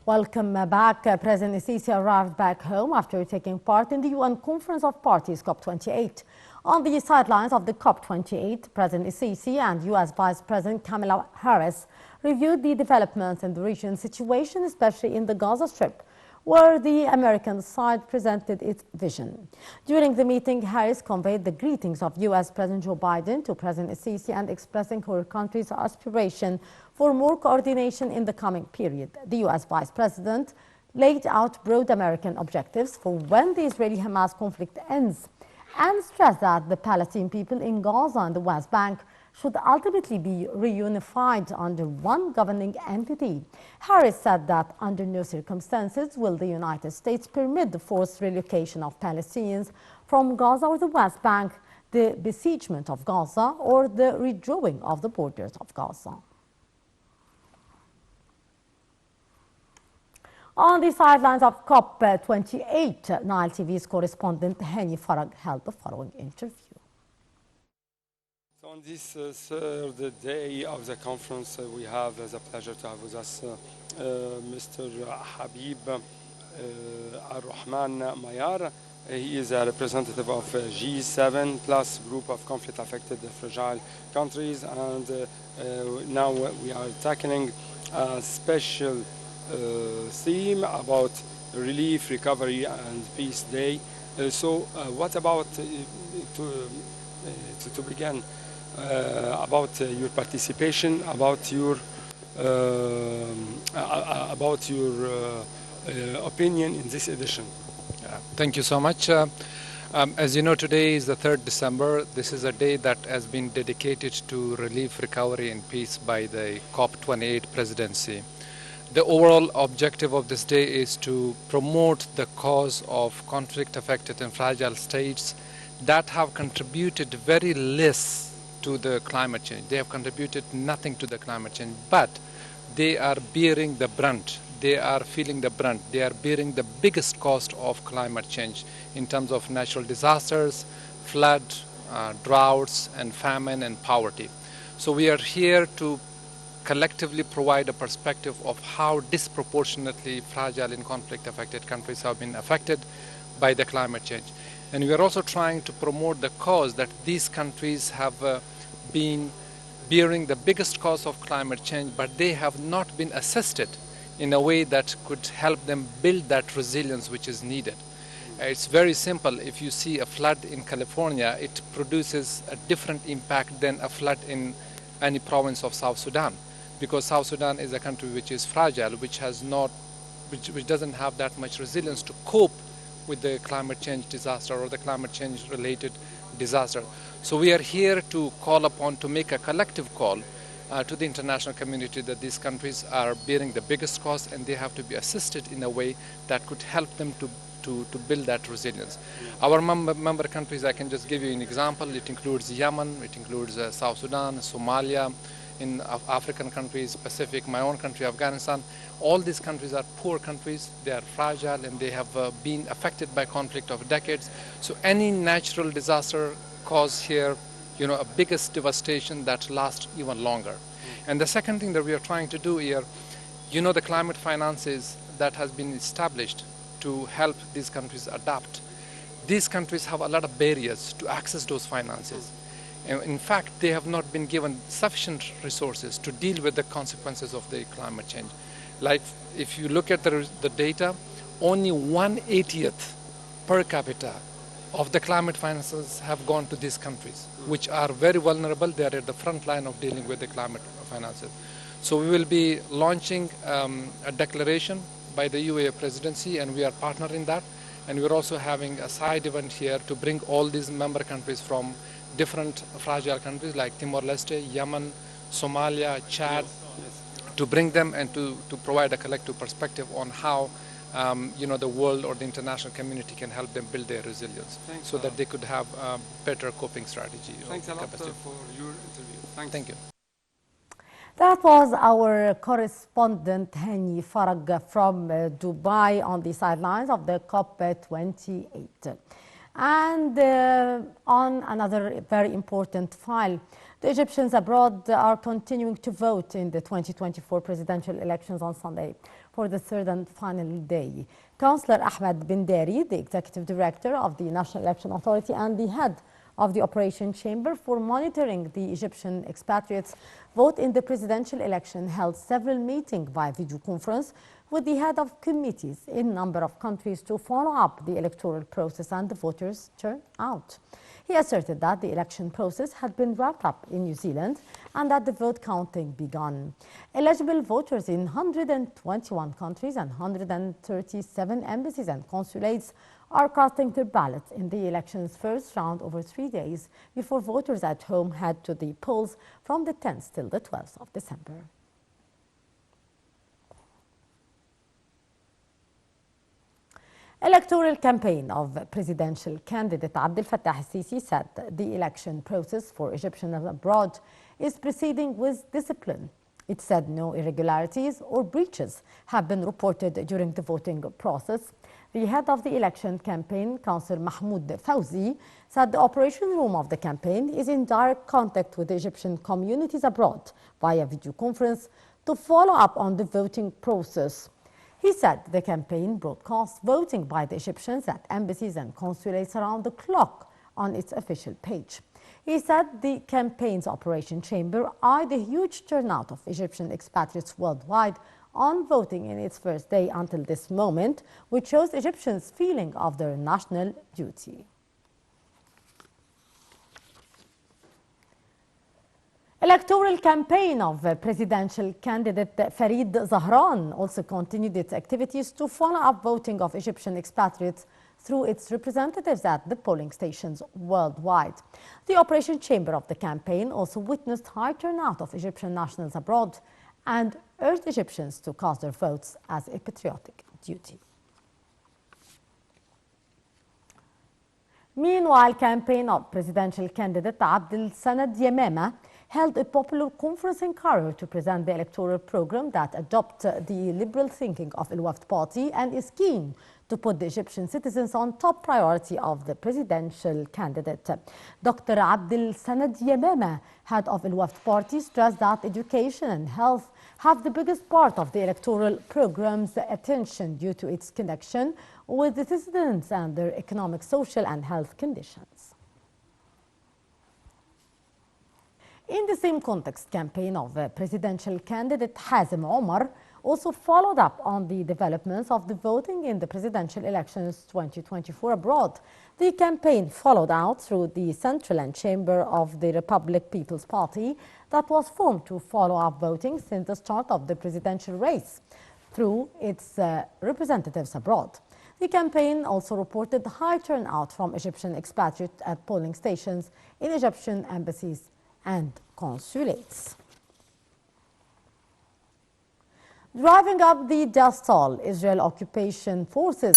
Welcome back. President Sisi arrived back home after taking part in the UN Conference of Parties COP28. On the sidelines of the COP28, President Sisi and U.S. Vice President Kamala Harris reviewed the developments in the region situation, especially in the Gaza Strip, where the American side presented its vision. During the meeting, Harris conveyed the greetings of U.S. President Joe Biden to President Sisi and expressing her country's aspiration for more coordination in the coming period. The U.S. Vice President laid out broad American objectives for when the Israeli-Hamas conflict ends and stressed that the Palestinian people in Gaza and the West Bank should ultimately be reunified under one governing entity. Harris said that under no circumstances will the United States permit the forced relocation of Palestinians from Gaza or the West Bank, the besiegement of Gaza, or the redrawing of the borders of Gaza. On the sidelines of COP28, Nile TV's correspondent Hani Farag held the following interview. So on this third day of the conference, we have the pleasure to have with us Mr. Habib Al-Rahman Mayar. He is a representative of G7 plus group of conflict-affected fragile countries, and now we are tackling a special theme about relief, recovery, and peace day. So what about to begin? About your participation, about your opinion in this edition. Thank you so much. As you know, today is the 3rd December. This is a day that has been dedicated to relief, recovery, and peace by the COP28 presidency. The overall objective of this day is to promote the cause of conflict-affected and fragile states that have contributed very less to the climate change. They have contributed nothing to the climate change, but they are bearing the brunt. They are feeling the brunt. They are bearing the biggest cost of climate change in terms of natural disasters, flood, droughts, and famine and poverty. So we are here to collectively provide a perspective of how disproportionately fragile and conflict-affected countries have been affected by the climate change. And we are also trying to promote the cause that these countries have been bearing the biggest cost of climate change, but they have not been assisted in a way that could help them build that resilience which is needed. It's very simple. If you see a flood in California, it produces a different impact than a flood in any province of South Sudan, because South Sudan is a country which is fragile, which doesn't have that much resilience to cope with the climate change disaster or the climate change related disaster. So we are here to call upon, to make a collective call to the international community that these countries are bearing the biggest cost and they have to be assisted in a way that could help them to build that resilience. Our member countries, I can just give you an example. It includes Yemen, it includes South Sudan, Somalia, in African countries, Pacific, my own country, Afghanistan. All these countries are poor countries, they are fragile, and they have been affected by conflict of decades. So any natural disaster cause here, a biggest devastation that lasts even longer. And the second thing that we are trying to do here, the climate finances that has been established to help these countries adapt. These countries have a lot of barriers to access those finances. In fact, they have not been given sufficient resources to deal with the consequences of the climate change. Like, if you look at the data, only 1/80th per capita of the climate finances have gone to these countries, which are very vulnerable. They are at the front line of dealing with the climate finances. So we will be launching a declaration by the UAE presidency, and we are partnering that. And we're also having a side event here to bring all these member countries from different fragile countries like Timor-Leste, Yemen, Somalia, Chad, to bring them and to provide a collective perspective on how the world or the international community can help them build their resilience so that they could have a better coping strategy. Thanks a lot for your interview. Thank you. That was our correspondent Hani Farag from Dubai on the sidelines of the COP28. And on another very important file, the Egyptians abroad are continuing to vote in the 2024 presidential elections on Sunday. for the third and final day. Councillor Ahmed bin Dari, the Executive Director of the National Election Authority and the head of the Operation Chamber for monitoring the Egyptian expatriates' vote in the presidential election, held several meetings by video conference with the head of committees in a number of countries to follow up the electoral process and the voters' turnout. He asserted that the election process had been wrapped up in New Zealand and that the vote counting begun. Eligible voters in 121 countries and 137 embassies and consulates are casting their ballots in the election's first round over 3 days before voters at home head to the polls from the 10th till the 12th of December. Electoral campaign of presidential candidate Abdel Fattah al-Sisi said the election process for Egyptians abroad is proceeding with discipline. It said no irregularities or breaches have been reported during the voting process. The head of the election campaign, Councillor Mahmoud Fawzi, said the operation room of the campaign is in direct contact with the Egyptian communities abroad via video conference to follow up on the voting process. He said the campaign broadcasts voting by the Egyptians at embassies and consulates around the clock on its official page. He said the campaign's operation chamber eyed a huge turnout of Egyptian expatriates worldwide on voting in its first day until this moment, which shows Egyptians' feeling of their national duty. Electoral campaign of presidential candidate Farid Zahran also continued its activities to follow up voting of Egyptian expatriates through its representatives at the polling stations worldwide. The operation chamber of the campaign also witnessed high turnout of Egyptian nationals abroad and urged Egyptians to cast their votes as a patriotic duty. Meanwhile, campaign of presidential candidate Abdel Sanad Yemema held a popular conference in Cairo to present the electoral program that adopts the liberal thinking of Al-Wafd party and is keen to put the Egyptian citizens on top priority of the presidential candidate. Dr. Abdel Sanad Yemema, head of Al-Wafd party, stressed that education and health have the biggest part of the electoral program's attention due to its connection with the citizens and their economic, social and health conditions. In the same context, campaign of presidential candidate Hazem Omar also followed up on the developments of the voting in the presidential elections 2024 abroad. The campaign followed out through the Central and Chamber of the Republic People's Party that was formed to follow up voting since the start of the presidential race through its representatives abroad. The campaign also reported high turnout from Egyptian expatriates at polling stations in Egyptian embassies and consulates. Driving up the death toll, Israel occupation forces